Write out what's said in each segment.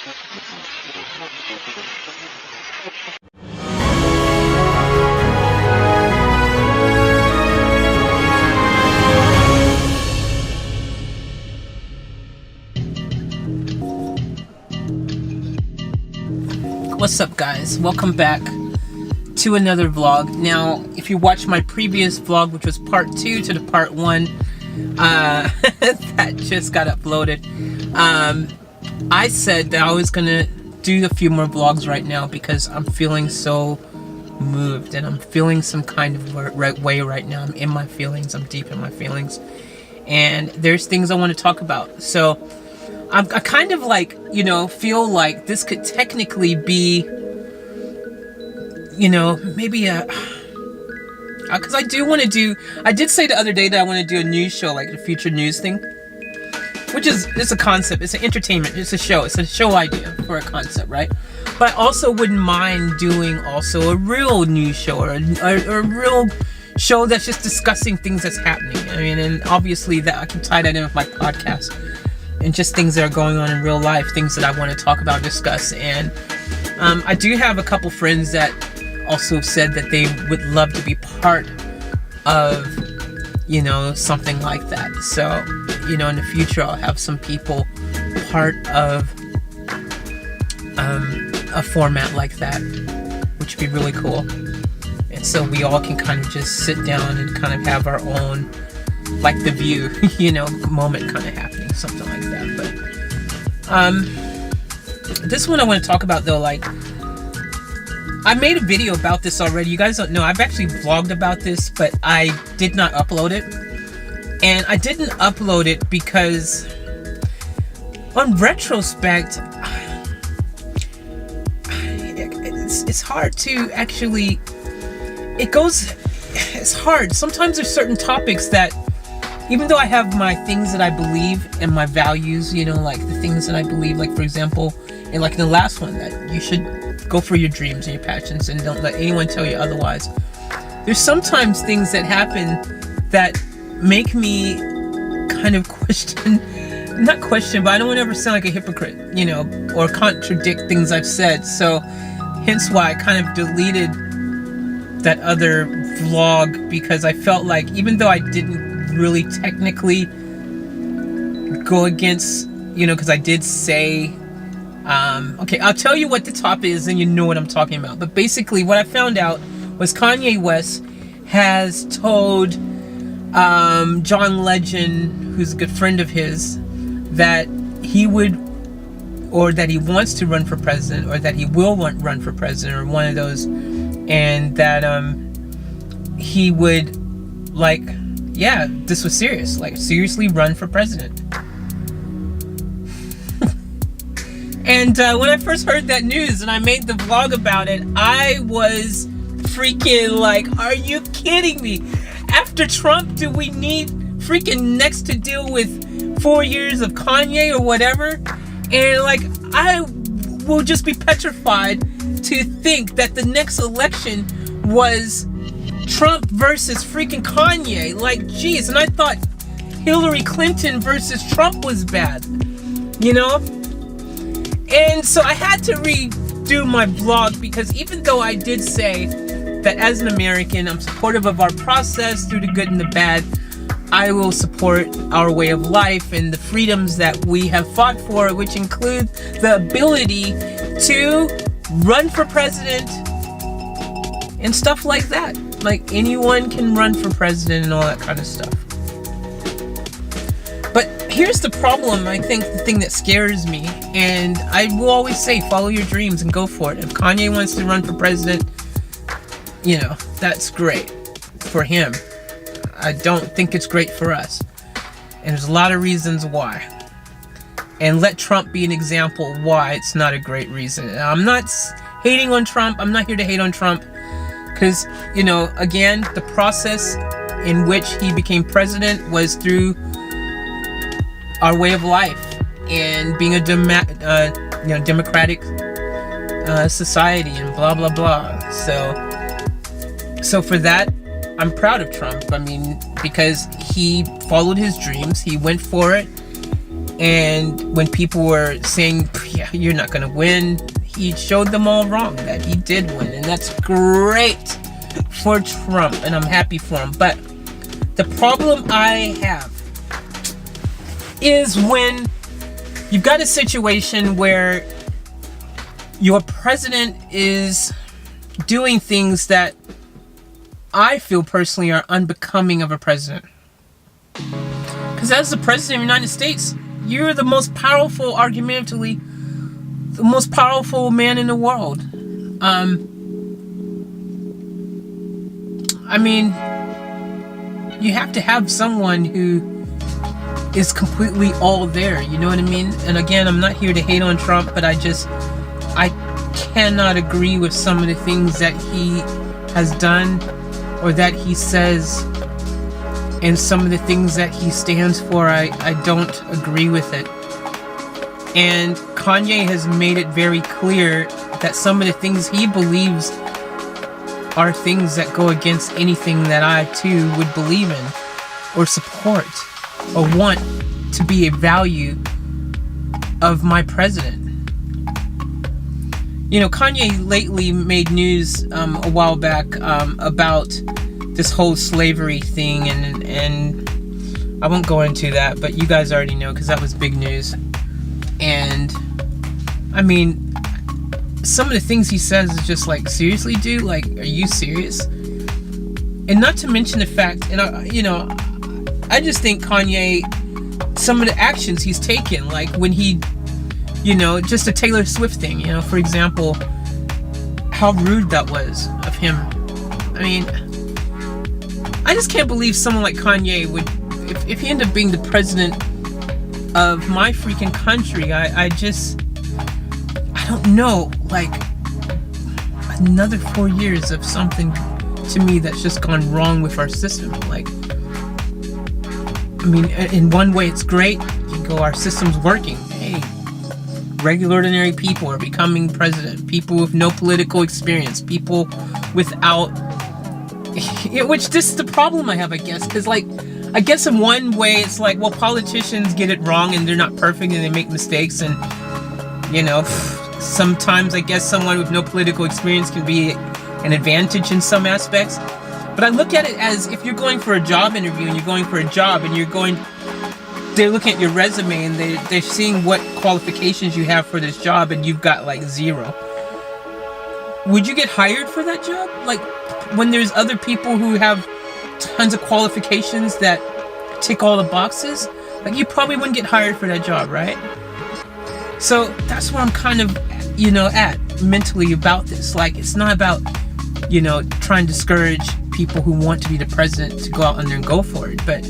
What's up, guys? Welcome back to another vlog. Now, if you watched my previous vlog, which was part 2 to the part 1 that just got uploaded, I said that I was gonna do a few more vlogs right now because I'm feeling so moved and I'm feeling some kind of way right now. I'm in my feelings. I'm deep in my feelings, and there's things I want to talk about. So I kind of like, you know, feel like this could technically be, you know, maybe a, because I did say the other day that I want to do a news show, like the future news thing, which is, it's a concept, it's an entertainment, it's a show idea for a concept, right? But I also wouldn't mind doing also a real news show or a real show that's just discussing things that's happening. I mean, and obviously that I can tie that in with my podcast. And just things that are going on in real life, things that I want to talk about, discuss. And I do have a couple friends that also said that they would love to be part of, you know, something like that. So, you know, in the future I'll have some people part of a format like that, which would be really cool. And so we all can kind of just sit down and kind of have our own, like The View, you know, moment kind of happening, something like that. But this one I want to talk about though, like, I made a video about this already. You guys don't know, I've actually vlogged about this, but I did not upload it. And I didn't upload it because on retrospect, it's hard to actually, it's hard. Sometimes there's certain topics that, even though I have my things that I believe and my values, you know, like the things that I believe, like for example, and like in the last one, that you should go for your dreams and your passions and don't let anyone tell you otherwise. There's sometimes things that happen that make me kind of not question, but I don't want to ever sound like a hypocrite, you know, or contradict things I've said. So hence why I kind of deleted that other vlog, because I felt like even though I didn't really technically go against, you know, because I did say, okay, I'll tell you what the topic is and you know what I'm talking about. But basically what I found out was Kanye West has told John Legend, who's a good friend of his, that he would, or that he wants to run for president, or that he will run for president, or one of those, and that he would, like, yeah, this was serious, like seriously run for president. And when I first heard that news and I made the vlog about it, I was freaking like, are you kidding me? After Trump, do we need freaking next to deal with 4 years of Kanye or whatever? And like, I will just be petrified to think that the next election was Trump versus freaking Kanye. Like, geez, and I thought Hillary Clinton versus Trump was bad, you know? And so I had to redo my vlog, because even though I did say that as an American, I'm supportive of our process through the good and the bad, I will support our way of life and the freedoms that we have fought for, which include the ability to run for president and stuff like that. Like, anyone can run for president and all that kind of stuff. But here's the problem, I think the thing that scares me, and I will always say, follow your dreams and go for it. If Kanye wants to run for president, you know, that's great for him. I don't think it's great for us. And there's a lot of reasons why. And let Trump be an example why it's not a great reason. I'm not hating on Trump. I'm not here to hate on Trump. Because, you know, again, the process in which he became president was through our way of life and being a democratic society and blah, blah, blah. So for that, I'm proud of Trump. I mean, because he followed his dreams, he went for it, And when people were saying, yeah, you're not gonna win, he showed them all wrong, that he did win. And that's great for Trump, and I'm happy for him. But the problem I have is when you've got a situation where your president is doing things that I feel personally are unbecoming of a president. Because as the president of the United States, you're the most powerful, argumentatively, the most powerful man in the world. I mean, you have to have someone who is completely all there, you know what I mean? And again, I'm not here to hate on Trump, but I cannot agree with some of the things that he has done or that he says, and some of the things that he stands for. I don't agree with it. And Kanye has made it very clear that some of the things he believes are things that go against anything that I too would believe in or support or want to be a value of my president. You know, Kanye lately made news a while back about this whole slavery thing, and I won't go into that, but you guys already know because that was big news. And I mean, some of the things he says is just like, seriously, dude? Like, are you serious? And not to mention the fact, and I just think Kanye, some of the actions he's taken, like when he, just a Taylor Swift thing, for example, how rude that was of him. I mean, I just can't believe someone like Kanye would, if he ended up being the president of my freaking country, I don't know, like, another 4 years of something to me that's just gone wrong with our system. Like, I mean, in one way it's great. You go, our system's working. Hey, regular ordinary people are becoming president. People with no political experience. People without, which this is the problem I have, I guess. Because, like, I guess in one way it's like, well, politicians get it wrong and they're not perfect and they make mistakes. And, sometimes I guess someone with no political experience can be an advantage in some aspects. But I look at it as if you're going for a job interview and you're going for a job and they're looking at your resume and they're seeing what qualifications you have for this job and you've got like 0. Would you get hired for that job? Like, when there's other people who have tons of qualifications that tick all the boxes, like, you probably wouldn't get hired for that job, right? So that's where I'm kind of, at mentally about this. Like, it's not about, trying to discourage people who want to be the president to go out there and go for it. But,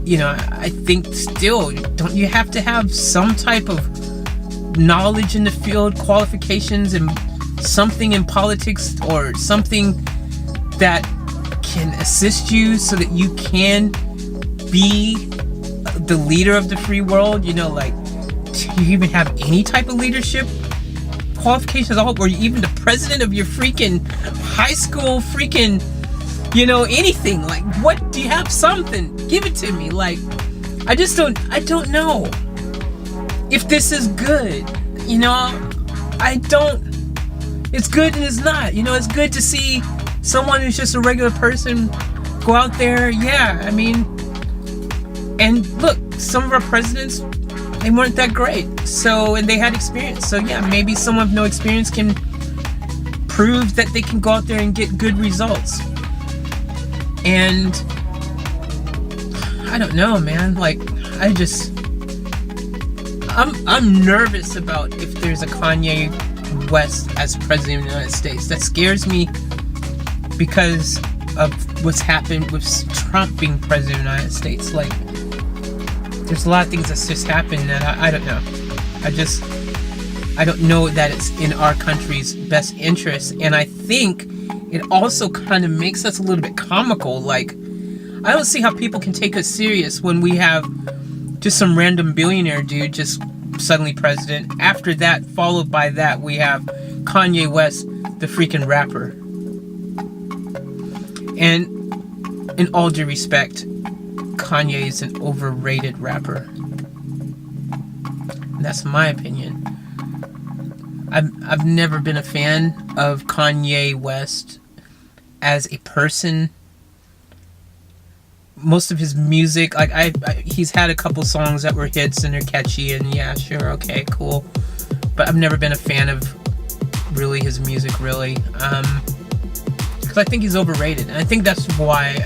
I think still, don't you have to have some type of knowledge in the field, qualifications, and something in politics or something that can assist you so that you can be the leader of the free world? Like, do you even have any type of leadership qualifications at all? Or even the president of your freaking high school, freaking, anything? Like, what? Do you have something? Give it to me. Like, I don't know if this is good. It's good and it's not. It's good to see someone who's just a regular person go out there. Yeah, I mean, and look, some of our presidents, they weren't that great. So, and they had experience. So yeah, maybe someone with no experience can prove that they can go out there and get good results. And I don't know, man. Like, I'm nervous about if there's a Kanye West as president of the United States. That scares me because of what's happened with Trump being president of the United States. Like, there's a lot of things that's just happened that I don't know. I don't know that it's in our country's best interest. And I think it also kind of makes us a little bit comical. Like, I don't see how people can take us serious when we have just some random billionaire dude just suddenly president. After that, followed by that, we have Kanye West, the freaking rapper. And in all due respect, Kanye is an overrated rapper. That's my opinion. I've never been a fan of Kanye West as a person. Most of his music, like he's had a couple songs that were hits and they're catchy, and yeah, sure, okay, cool. But I've never been a fan of really his music, really, because I think he's overrated, and I think that's why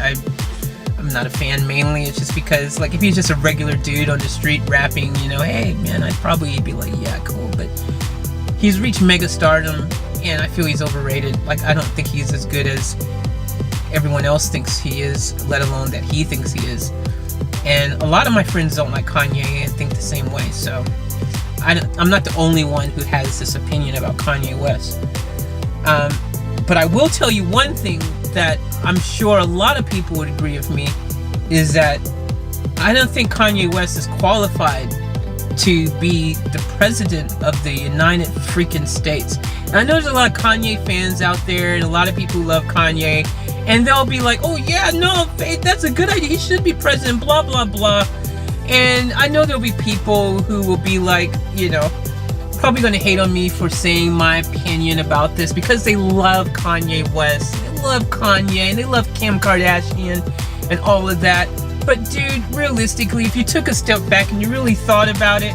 I'm not a fan. Mainly, it's just because, like, if he's just a regular dude on the street rapping, you know, hey man, I'd probably be like, yeah, cool. But he's reached mega stardom, and I feel he's overrated. Like, I don't think he's as good as everyone else thinks he is, let alone that he thinks he is. And a lot of my friends don't like Kanye and think the same way, so I'm not the only one who has this opinion about Kanye West. But I will tell you one thing that I'm sure a lot of people would agree with me, is that I don't think Kanye West is qualified to be the president of the United freaking States. And I know there's a lot of Kanye fans out there, and a lot of people who love Kanye, and they'll be like, oh yeah, no, that's a good idea, he should be president, blah blah blah. And I know there'll be people who will be like, you know, probably gonna hate on me for saying my opinion about this, because they love Kanye West, they love Kanye, and they love Kim Kardashian and all of that. But dude, realistically, if you took a step back and you really thought about it,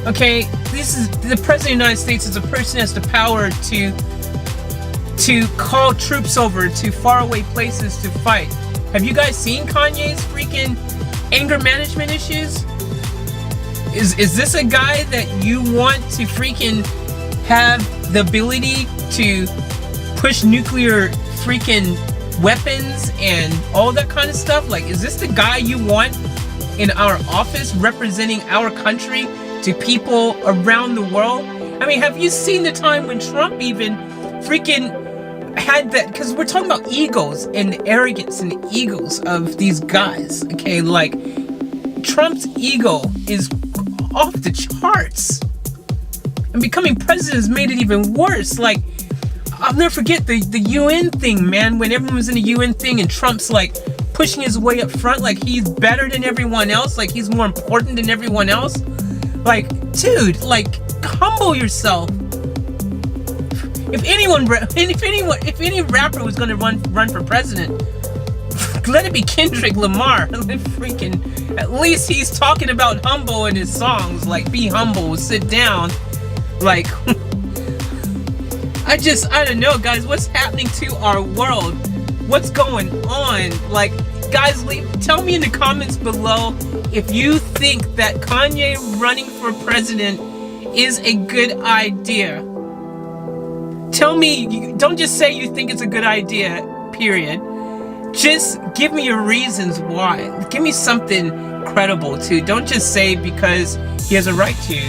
okay, this is the president of the United States is a person who has the power to call troops over to faraway places to fight. Have you guys seen Kanye's freaking anger management issues? Is this a guy that you want to freaking have the ability to push nuclear freaking weapons and all that kind of stuff? Like, is this the guy you want in our office representing our country to people around the world? I mean, have you seen the time when Trump even freaking had that? Because we're talking about egos and the arrogance and the egos of these guys, okay? Like, Trump's ego is off the charts, and becoming president has made it even worse. Like, I'll never forget the UN thing, man, when everyone was in the UN thing and Trump's like pushing his way up front like he's better than everyone else, like he's more important than everyone else. Like, dude, like, humble yourself. If any rapper was gonna run for president, let it be Kendrick Lamar. At least he's talking about humble in his songs, like, be humble, sit down. Like, I don't know, guys, what's happening to our world? What's going on? Like, guys, tell me in the comments below if you think that Kanye running for president is a good idea. Tell me, don't just say you think it's a good idea, period. Just give me your reasons why. Give me something credible too. Don't just say because he has a right to.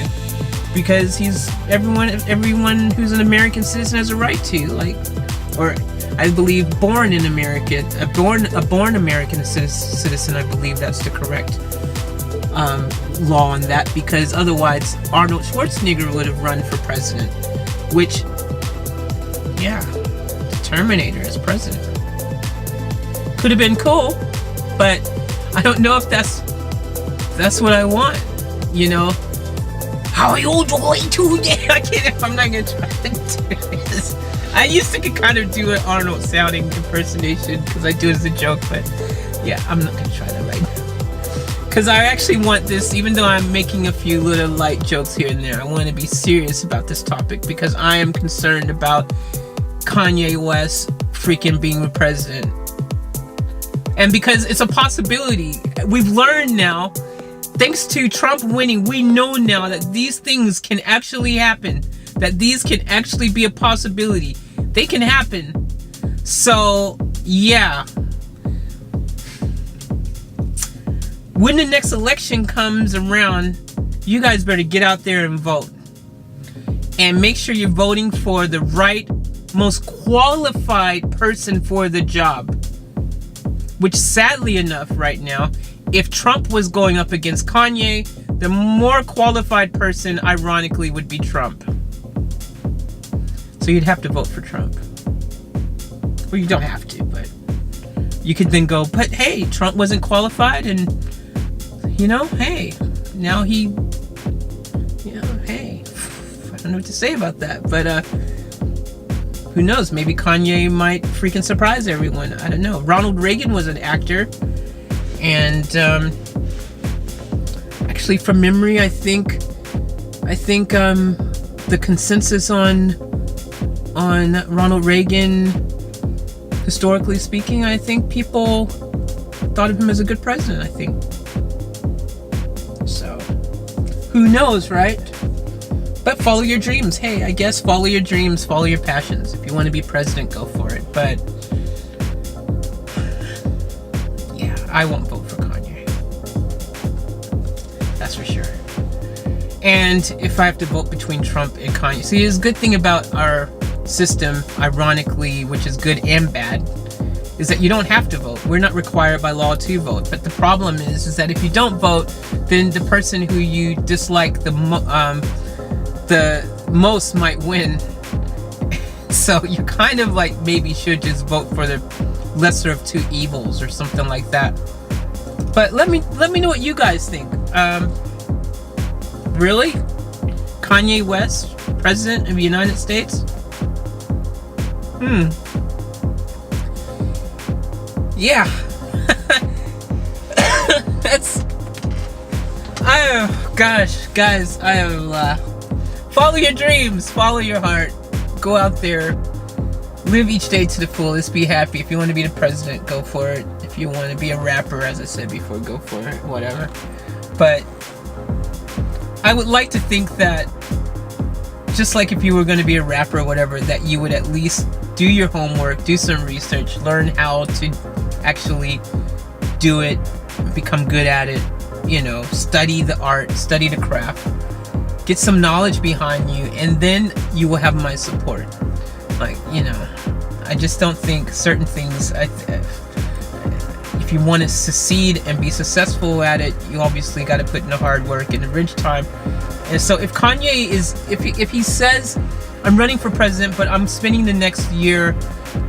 Because he's everyone who's an American citizen has a right to. Like, or I believe born in America, a born American citizen. I believe that's the correct law on that. Because otherwise, Arnold Schwarzenegger would have run for president. Which, yeah, the Terminator as president. Could have been cool, but I don't know if that's what I want, you know. How are you doing today? I'm not gonna try to do this. I used to kind of do an Arnold sounding impersonation because I do it as a joke, but yeah, I'm not gonna try that right now. Because I actually want this, even though I'm making a few little light jokes here and there, I want to be serious about this topic because I am concerned about Kanye West freaking being the president. And because it's a possibility. We've learned now, thanks to Trump winning, we know now that these things can actually happen. That these can actually be a possibility. They can happen. So, yeah. When the next election comes around, you guys better get out there and vote. And make sure you're voting for the right, most qualified person for the job. Which, sadly enough, right now, if Trump was going up against Kanye, the more qualified person, ironically, would be Trump. So you'd have to vote for Trump. Well, you don't have to, but you could then go, but hey, Trump wasn't qualified, and, you know, hey, now he hey, I don't know what to say about that, but who knows? Maybe Kanye might freaking surprise everyone. I don't know. Ronald Reagan was an actor, and actually, from memory, I think the consensus on Ronald Reagan, historically speaking, I think people thought of him as a good president. I think so. Who knows, right? But follow your dreams. Hey, I guess follow your dreams, follow your passions. If you want to be president, go for it. But yeah, I won't vote for Kanye. That's for sure. And if I have to vote between Trump and Kanye, see, the good thing about our system, ironically, which is good and bad, is that you don't have to vote. We're not required by law to vote. But the problem is that if you don't vote, then the person who you dislike the most might win. So you kind of like maybe should just vote for the lesser of two evils or something like that. But let me know what you guys think. Really? Kanye West, President of the United States? Yeah. That's... guys, I am... follow your dreams, follow your heart. Go out there, live each day to the fullest, be happy. If you want to be the president, go for it. If you want to be a rapper, as I said before, go for it, whatever. But I would like to think that, just like if you were going to be a rapper or whatever, that you would at least do your homework, do some research, learn how to actually do it, become good at it, you know, study the art, study the craft, get some knowledge behind you, and then you will have my support. Like, you know, I just don't think certain things, if you want to succeed and be successful at it, you obviously got to put in the hard work and the rich time. And so if Kanye is, if he says, I'm running for president, but I'm spending the next year,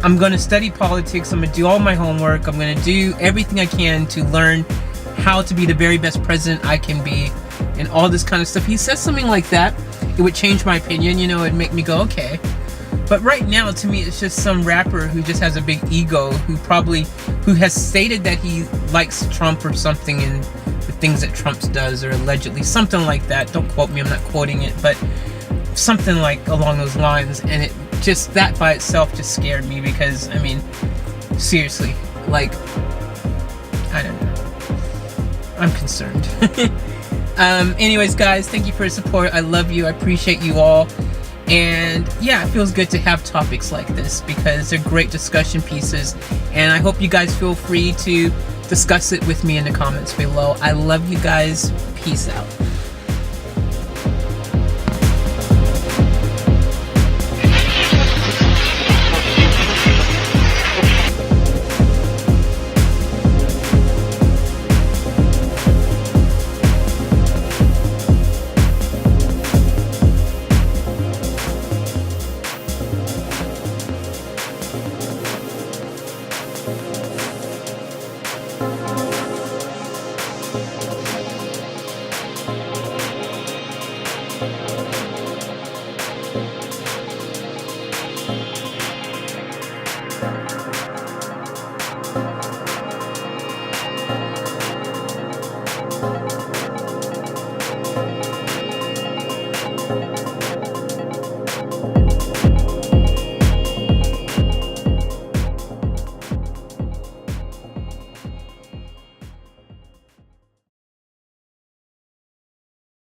I'm going to study politics, I'm going to do all my homework, I'm going to do everything I can to learn how to be the very best president I can be, and all this kind of stuff. He says something like that, it would change my opinion, you know, it'd make me go, okay. But right now, to me, it's just some rapper who just has a big ego, who has stated that he likes Trump or something, and the things that Trump does, or allegedly, something like that. Don't quote me, I'm not quoting it, but something like along those lines. And it just, that by itself just scared me, because, I mean, seriously, like, I don't know. I'm concerned. Anyways, guys, thank you for your support. I love you. I appreciate you all. And yeah, it feels good to have topics like this, because they're great discussion pieces. And I hope you guys feel free to discuss it with me in the comments below. I love you guys. Peace out.